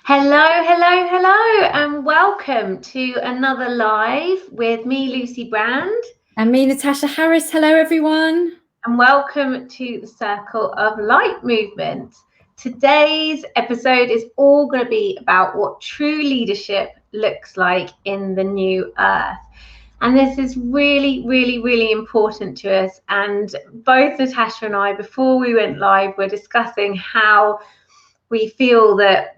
Hello, and welcome to another live with me, Lucy Brand. And me, Natasha Harris. Hello, everyone. And welcome to the Circle of Light movement. Today's episode is all going to be about what true leadership looks like in the new earth. And this is really important to us. And both Natasha and I, before we went live, were discussing how we feel that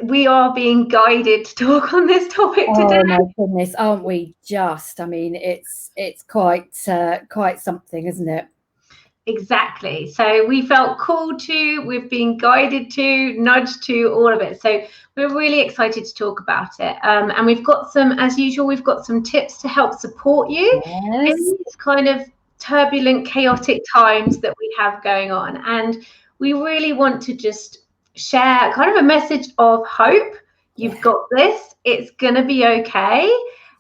we are being guided to talk on this topic today. Oh my goodness, aren't we just? I mean, it's quite something, isn't it? Exactly. So we felt called to, we've been guided to, nudged to, all of it. So we're really excited to talk about it. And we've got some, as usual, we've got some tips to help support you in these kind of turbulent, chaotic times that we have going on. And we really want to just share kind of a message of hope. You've got this, it's going to be okay.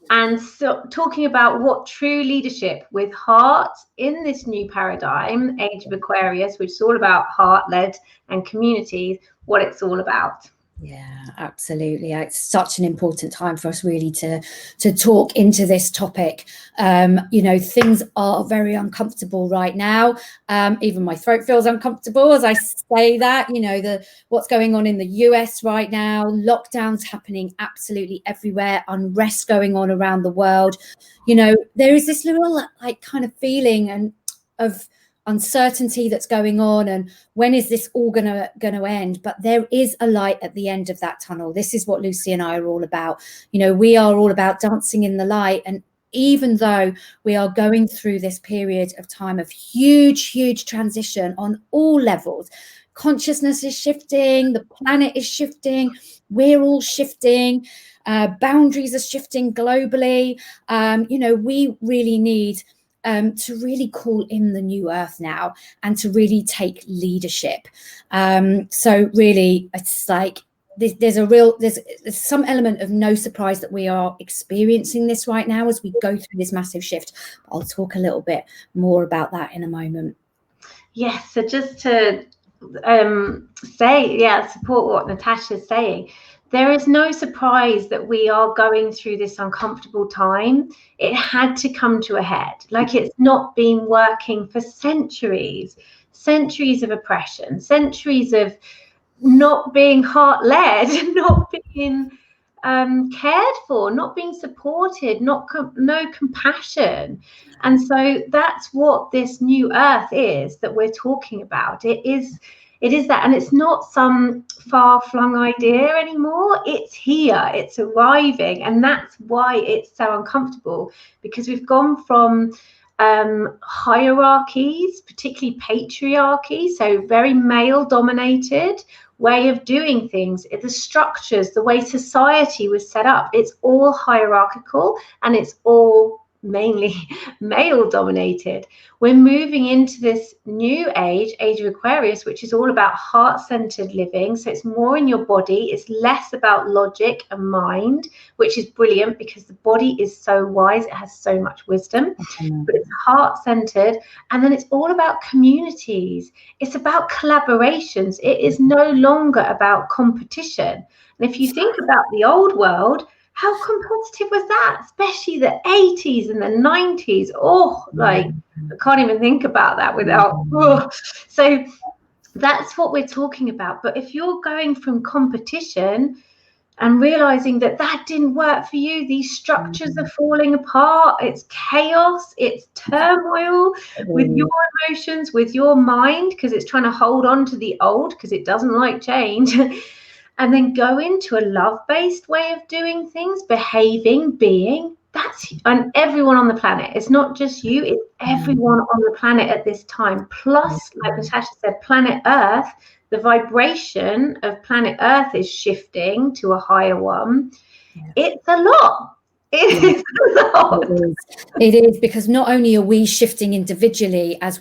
And so talking about what true leadership with heart in this new paradigm, Age of Aquarius, which is all about heart-led and communities, what it's all about. Yeah, absolutely. It's such an important time for us really to talk into this topic. Things are very uncomfortable right now. Even my throat feels uncomfortable as I say that. What's going on in the US right now, lockdowns happening absolutely everywhere, unrest going on around the world. There is this little kind of feeling of uncertainty that's going on, and when is this all gonna end? But there is a light at the end of that tunnel. This is what Lucy and I are all about. We are all about dancing in the light. And even though we are going through this period of time of huge transition on all levels, consciousness is shifting, the planet is shifting, we're all shifting, boundaries are shifting globally. We really need to really call in the new earth now and to really take leadership. So really, it's like there's some element of no surprise that we are experiencing this right now as we go through this massive shift. I'll talk a little bit more about that in a moment. Yes, so just to support what Natasha's saying. There is no surprise that we are going through this uncomfortable time. It had to come to a head. Like, it's not been working for centuries of oppression, centuries of not being heart-led, not being cared for, not being supported, no compassion. And so that's what this new earth is that we're talking about. It is that, and it's not some far-flung idea anymore. It's here, it's arriving, and that's why it's so uncomfortable, because we've gone from hierarchies, particularly patriarchy, so very male-dominated way of doing things, the structures, the way society was set up, it's all hierarchical and it's all mainly male dominated. We're moving into this new age of Aquarius, which is all about heart-centered living. So it's more in your body, it's less about logic and mind, which is brilliant because the body is so wise, it has so much wisdom, but it's heart-centered. And then it's all about communities, it's about collaborations. It is no longer about competition. And if you think about the old world, how competitive was that? Especially the 80s and the 90s. I can't even think about that without. So that's what we're talking about. But if you're going from competition and realizing that didn't work for you, these structures are falling apart, it's chaos, it's turmoil with your emotions, with your mind, because it's trying to hold on to the old because it doesn't like change. And then go into a love-based way of doing things, behaving, being. And everyone on the planet. It's not just you, it's everyone on the planet at this time. Plus, like Natasha said, planet Earth, the vibration of planet Earth is shifting to a higher one. It's a lot. It is, because not only are we shifting individually as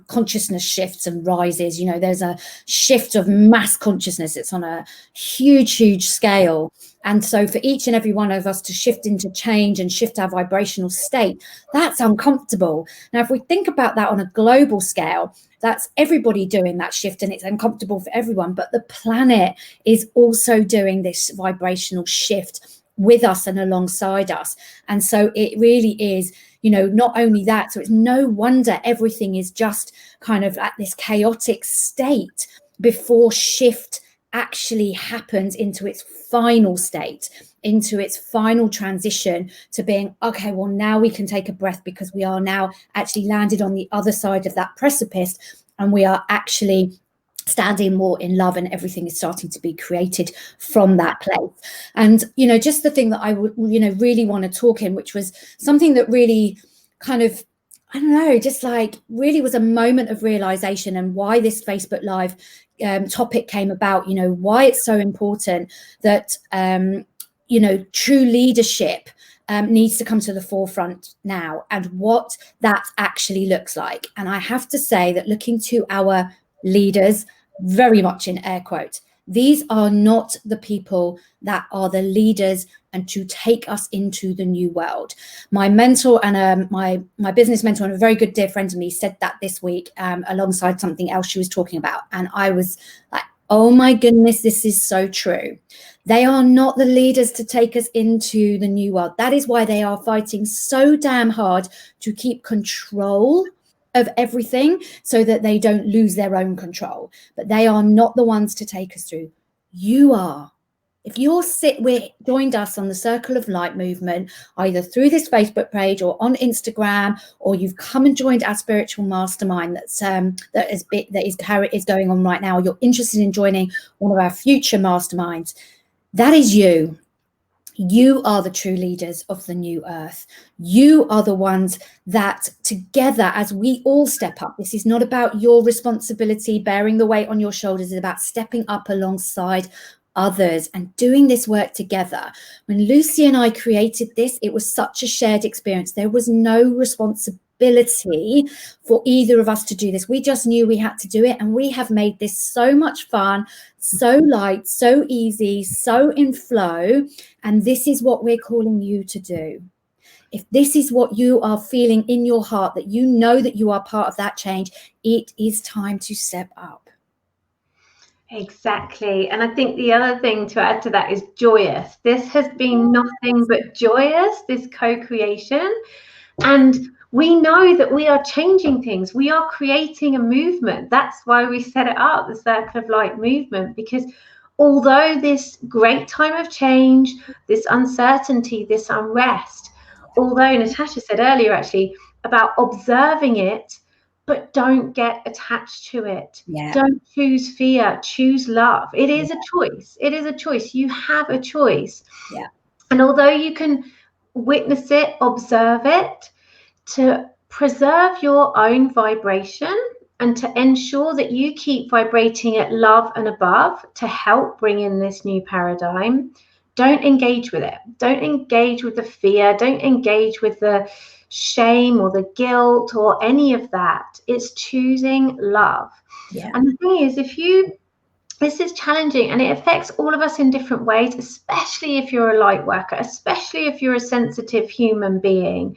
consciousness shifts and rises, there's a shift of mass consciousness. It's on a huge scale. And so for each and every one of us to shift into change and shift our vibrational state, that's uncomfortable. Now, if we think about that on a global scale, That's everybody doing that shift, and it's uncomfortable for everyone. But the planet is also doing this vibrational shift with us and alongside us. And so it really is, you know, not only that, so it's no wonder everything is just kind of at this chaotic state before shift actually happens into its final state, into its final transition to being, okay, well, now we can take a breath, because we are now actually landed on the other side of that precipice, and we are actually standing more in love, and everything is starting to be created from that place. And, you know, just the thing that I would, you know, really want to talk in, which was something that really kind of, I don't know, just like really was a moment of realization, and why this Facebook Live topic came about, you know, why it's so important that, you know, true leadership needs to come to the forefront now, and what that actually looks like. And I have to say that looking to our leaders, very much in air quotes, these are not the people that are the leaders and to take us into the new world. My mentor and my business mentor and a very good dear friend of me said that this week alongside something else she was talking about. And I was like, oh my goodness, this is so true. They are not the leaders to take us into the new world. That is why they are fighting so damn hard to keep control of everything, so that they don't lose their own control. But they are not the ones to take us through. You are. If you're joined us on the Circle of Light movement, either through this Facebook page or on Instagram, or you've come and joined our spiritual mastermind that is going on right now, or you're interested in joining one of our future masterminds, that is you. You are the true leaders of the new earth. You are the ones that together, as we all step up, this is not about your responsibility, bearing the weight on your shoulders. It's about stepping up alongside others and doing this work together. When Lucy and I created this, it was such a shared experience. There was no responsibility for either of us to do this. We just knew we had to do it, and we have made this so much fun, so light, so easy, so in flow. And this is what we're calling you to do. If this is what you are feeling in your heart, that you know that you are part of that change, it is time to step up. Exactly. And I think the other thing to add to that is joyous. This has been nothing but joyous, this co-creation. And we know that we are changing things. We are creating a movement. That's why we set it up, the Circle of Light movement, because although this great time of change, this uncertainty, this unrest, although Natasha said earlier actually about observing it, but don't get attached to it. Yeah. Don't choose fear, choose love. It is a choice. It is a choice. You have a choice. Yeah. And although you can witness it, observe it, to preserve your own vibration and to ensure that you keep vibrating at love and above to help bring in this new paradigm, don't engage with it. Don't engage with the fear. Don't engage with the shame or the guilt or any of that. It's choosing love. Yeah. And the thing is, this is challenging, and it affects all of us in different ways, especially if you're a light worker, especially if you're a sensitive human being.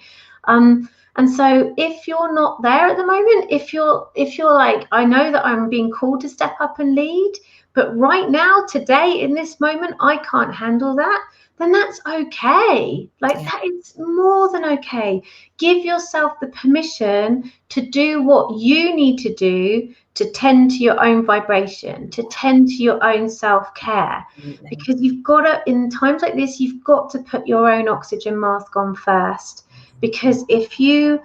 And so if you're not there at the moment, if you're like, I know that I'm being called to step up and lead, but right now, today, in this moment, I can't handle that, then that's okay. That is more than okay. Give yourself the permission to do what you need to do to tend to your own vibration, to tend to your own self-care. Because you've got to, in times like this, you've got to put your own oxygen mask on first. Because if you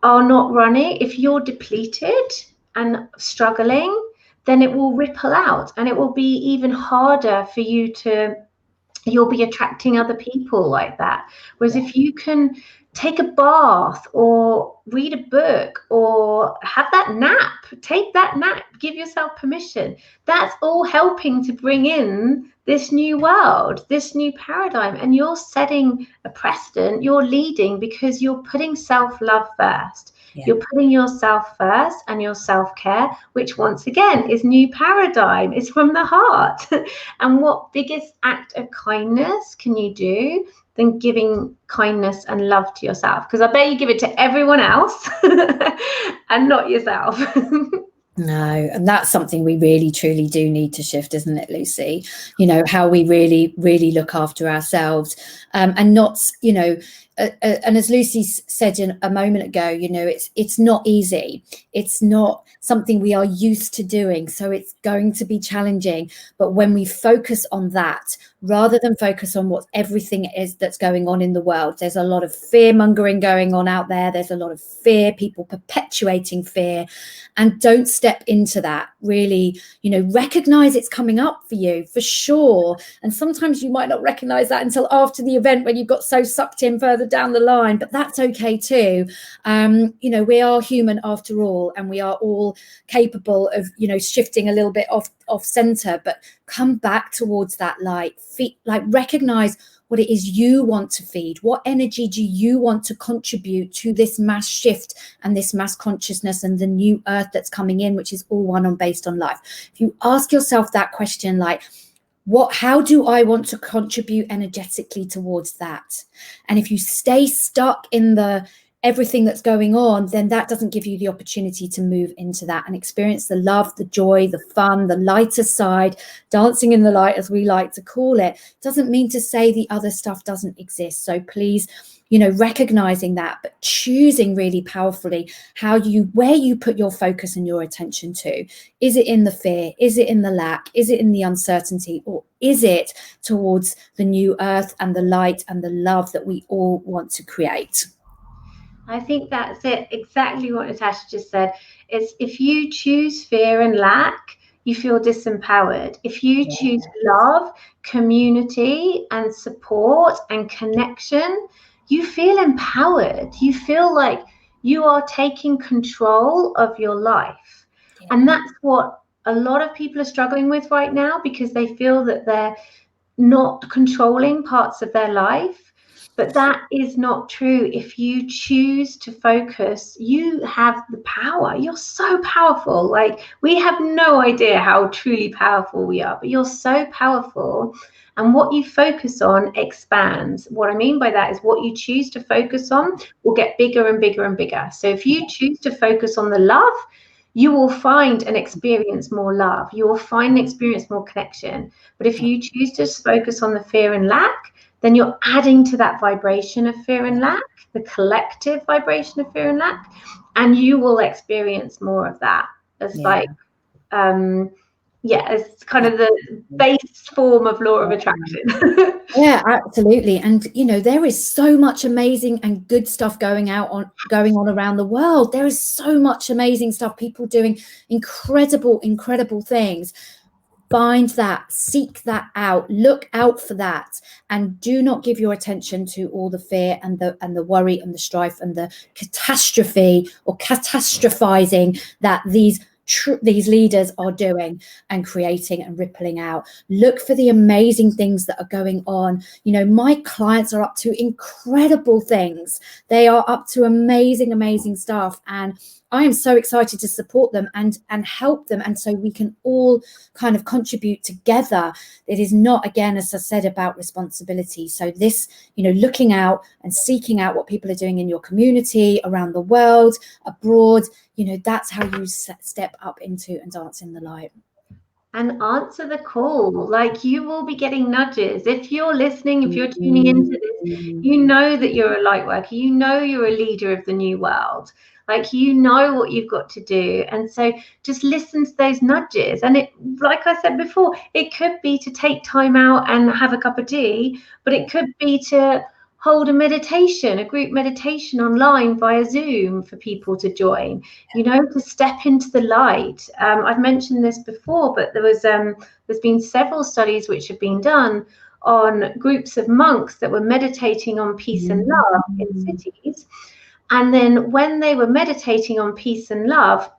are not running, if you're depleted and struggling, then it will ripple out, and it will be even harder for you you'll be attracting other people like that. Whereas if you can take a bath or read a book or have that nap, take that nap, give yourself permission. That's all helping to bring in this new world, this new paradigm. And you're setting a precedent, you're leading because you're putting self-love first. Yeah. You're putting yourself first and your self-care, which once again is new paradigm. It's from the heart. And what biggest act of kindness can you do than giving kindness and love to yourself, because I bet you give it to everyone else and not yourself. No, and that's something we really truly do need to shift, isn't it, Lucy? You know, how we really, really look after ourselves, and not, you know, and as Lucy said a moment ago, you know, it's not easy. It's not something we are used to doing, so it's going to be challenging. But when we focus on that, rather than focus on what everything is that's going on in the world, there's a lot of fear mongering going on out there. There's a lot of fear, people perpetuating fear, and don't step into that. Really, you know, recognize it's coming up for you, for sure. And sometimes you might not recognize that until after the event, when you've got so sucked in further down the line, but that's okay too. You know, we are human after all, and we are all capable of, you know, shifting a little bit off center, but come back towards that light. Like, recognize what it is you want to feed. What energy do you want to contribute to this mass shift and this mass consciousness and the new earth that's coming in, which is all one on based on life? If you ask yourself that question, like, how do I want to contribute energetically towards that? And if you stay stuck in the everything that's going on, then that doesn't give you the opportunity to move into that and experience the love, the joy, the fun, the lighter side, dancing in the light, as we like to call it. Doesn't mean to say the other stuff doesn't exist. So please, you know, recognizing that, but choosing really powerfully where you put your focus and your attention to. Is it in the fear? Is it in the lack? Is it in the uncertainty? Or is it towards the new earth and the light and the love that we all want to create? I think that's it. Exactly what Natasha just said. It's if you choose fear and lack, you feel disempowered. If you choose love, community, and support and connection, you feel empowered. You feel like you are taking control of your life. Yeah. And that's what a lot of people are struggling with right now, because they feel that they're not controlling parts of their life. But that is not true. If you choose to focus, you have the power. You're so powerful. Like, we have no idea how truly powerful we are, but you're so powerful. And what you focus on expands. What I mean by that is what you choose to focus on will get bigger and bigger and bigger. So if you choose to focus on the love, you will find and experience more love. You will find and experience more connection. But if you choose to focus on the fear and lack, then you're adding to that vibration of fear and lack, the collective vibration of fear and lack, and you will experience more of that as it's kind of the base form of law of attraction. Yeah, absolutely. And you know, there is so much amazing and good stuff going on around the world. There is so much amazing stuff, people doing incredible things. Find that, seek that out, look out for that, and do not give your attention to all the fear and the worry and the strife and the catastrophe or catastrophizing that these leaders are doing and creating and rippling out. Look for the amazing things that are going on. You know, my clients are up to incredible things. They are up to amazing stuff, and I am so excited to support them and help them. And so we can all kind of contribute together. It is not, again, as I said, about responsibility. So this, you know, looking out and seeking out what people are doing in your community, around the world, abroad, you know, that's how you step up into and dance in the light. And answer the call. Like, you will be getting nudges. If you're listening, if you're tuning into this, you know that you're a light worker. You know you're a leader of the new world. Like, you know what you've got to do. And so just listen to those nudges. And it, like I said before, it could be to take time out and have a cup of tea, but it could be to hold a group meditation online via Zoom for people to join, you know, to step into the light. I've mentioned this before, but there's been several studies which have been done on groups of monks that were meditating on peace and love in cities. And then when they were meditating on peace and love,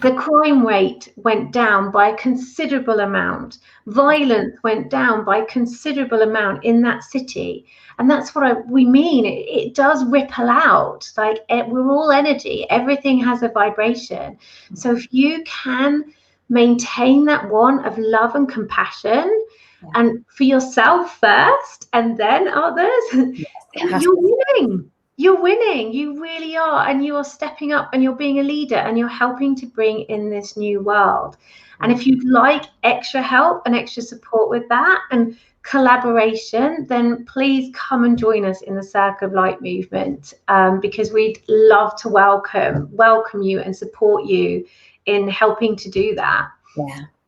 the crime rate went down by a considerable amount. Violence went down by a considerable amount in that city. And that's what we mean. It does ripple out. Like, we're all energy. Everything has a vibration. So if you can maintain that one of love and compassion, and for yourself first and then others. You're winning. You're winning. You really are. And you are stepping up and you're being a leader and you're helping to bring in this new world. And if you'd like extra help and extra support with that and collaboration, then please come and join us in the Circle of Light movement, because we'd love to welcome you and support you in helping to do that.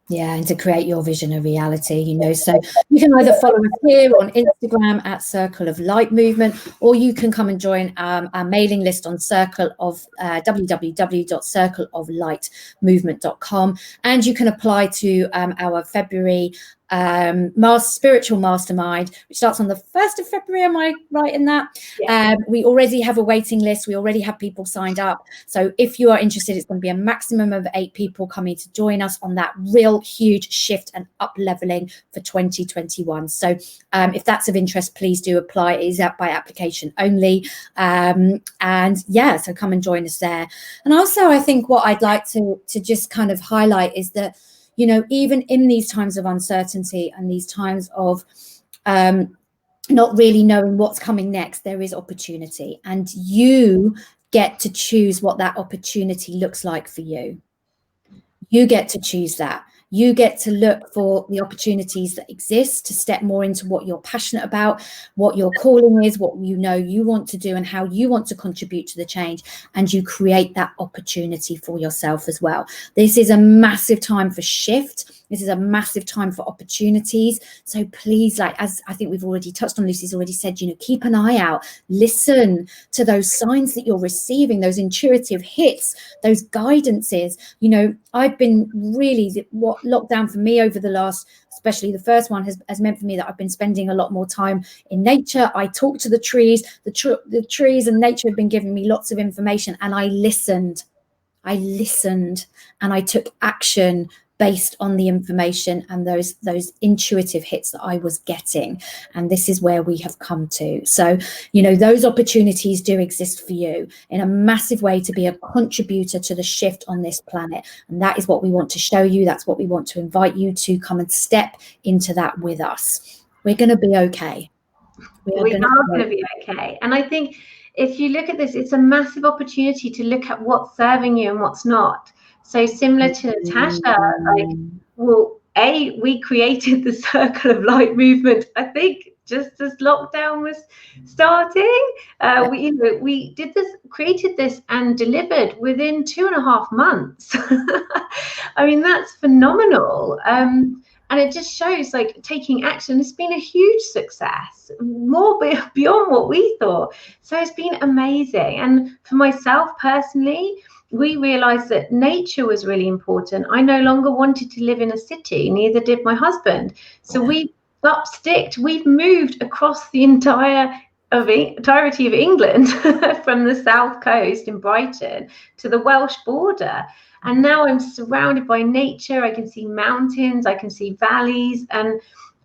Yeah, and to create your vision a reality, you know. So you can either follow us here on Instagram at Circle of Light Movement, or you can come and join our mailing list on www.circleoflightmovement.com, and you can apply to our February spiritual mastermind, which starts on the 1st of February. Am I right in that? Yeah. We already have a waiting list. We already have people signed up. So if you are interested, it's going to be a maximum of 8 people coming to join us on that real huge shift and up leveling for 2021. So if that's of interest, please do apply. It is out by application only. And yeah, so come and join us there. And also, I think what I'd like to just kind of highlight is that, you know, even in these times of uncertainty and these times of not really knowing what's coming next, there is opportunity, and you get to choose what that opportunity looks like for you. You get to choose that. You get to look for the opportunities that exist to step more into what you're passionate about, what your calling is, what you know you want to do, and how you want to contribute to the change. And you create that opportunity for yourself as well. This is a massive time for shift. This is a massive time for opportunities. So please, like, as I think we've already touched on, Lucy's already said, you know, keep an eye out, listen to those signs that you're receiving, those intuitive hits, those guidances. You know, I've been really, what lockdown for me over the last, especially the first one, has meant for me that I've been spending a lot more time in nature. I talk to the trees, the trees and nature have been giving me lots of information, and I listened and I took action based on the information and those intuitive hits that I was getting. And this is where we have come to. So, you know, those opportunities do exist for you in a massive way to be a contributor to the shift on this planet. And that is what we want to show you. That's what we want to invite you to come and step into that with us. We're going to be okay. We are going to be okay. And I think if you look at this, it's a massive opportunity to look at what's serving you and what's not. So similar to Natasha, like, well, we created the Circle of Light movement, I think, just as lockdown was starting. We created this and delivered within 2.5 months. I mean, that's phenomenal. And it just shows, like, taking action. It's been a huge success, more beyond what we thought. So it's been amazing. And for myself personally, we realized that nature was really important. I no longer wanted to live in a city, neither did my husband. So we've moved across the entirety of England from the south coast in Brighton to the Welsh border. And now I'm surrounded by nature. I can see mountains, I can see valleys, and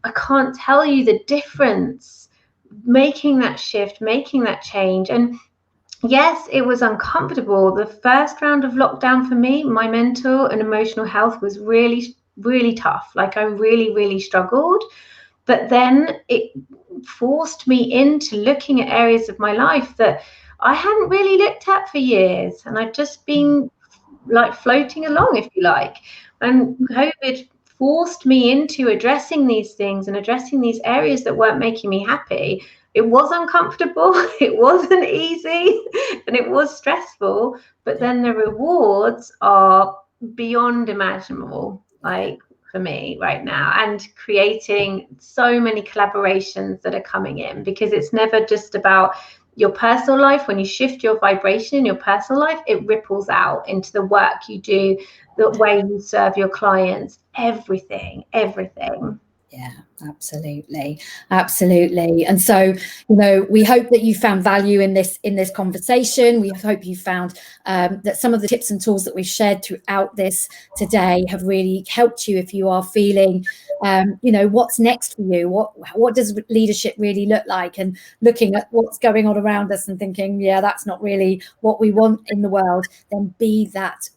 I can't tell you the difference making that shift, making that change. And yes, it was uncomfortable. The first round of lockdown for me, my mental and emotional health was really, really tough. Like, I really, really struggled. But then it forced me into looking at areas of my life that I hadn't really looked at for years. And I'd just been like floating along, if you like. And COVID forced me into addressing these things and addressing these areas that weren't making me happy. It was uncomfortable, it wasn't easy, and it was stressful, but then the rewards are beyond imaginable, like, for me right now, and creating so many collaborations that are coming in, because it's never just about your personal life. When you shift your vibration in your personal life, it ripples out into the work you do, the way you serve your clients, everything. Yeah, absolutely. And so, you know, we hope that you found value in this conversation. We hope you found that some of the tips and tools that we've shared throughout this today have really helped you if you are feeling, you know, what's next for you? What does leadership really look like? And looking at what's going on around us and thinking, yeah, that's not really what we want in the world. Then be that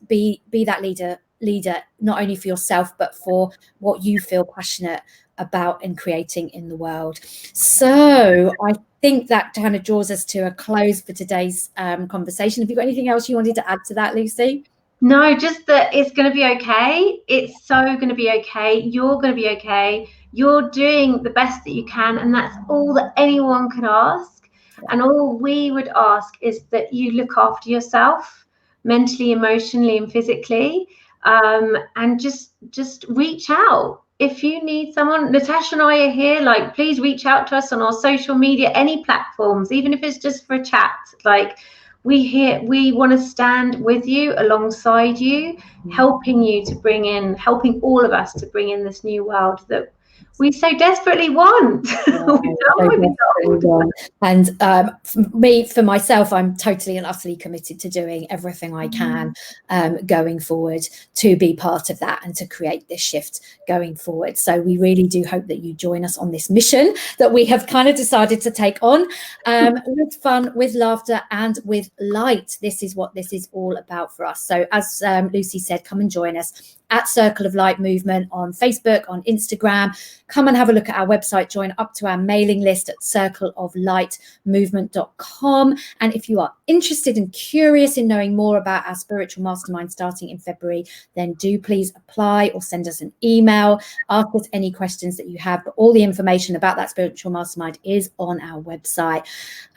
leader leader, not only for yourself, but for what you feel passionate about and creating in the world. So I think that kind of draws us to a close for today's conversation. Have you got anything else you wanted to add to that, Lucy? No, just that it's going to be okay. It's so going to be okay. You're going to be okay. You're doing the best that you can, and that's all that anyone can ask. And all we would ask is that you look after yourself mentally, emotionally, and physically, and just reach out. If you need someone, Natasha and I are here. Like, please reach out to us on our social media, any platforms, even if it's just for a chat. Like, we want to stand with you, alongside you, helping you to bring in, helping all of us to bring in this new world that we so desperately want. And for myself, I'm totally and utterly committed to doing everything I can going forward to be part of that and to create this shift going forward. So we really do hope that you join us on this mission that we have kind of decided to take on, with fun, with laughter, and with light. This is what this is all about for us. So as Lucy said, come and join us at Circle of Light Movement on Facebook, on Instagram. Come and have a look at our website, join up to our mailing list at circleoflightmovement.com. And if you are interested and curious in knowing more about our spiritual mastermind starting in February, then do please apply or send us an email. Ask us any questions that you have, but all the information about that spiritual mastermind is on our website.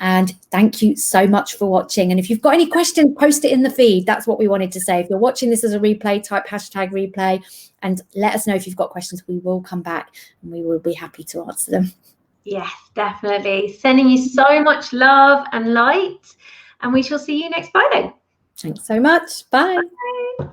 And thank you so much for watching. And if you've got any questions, post it in the feed. That's what we wanted to say. If you're watching this as a replay, type hashtag replay and let us know if you've got questions. We will come back and we will be happy to answer them. Yes, definitely. Sending you so much love and light, and we shall see you next Friday. Thanks so much. Bye. Bye.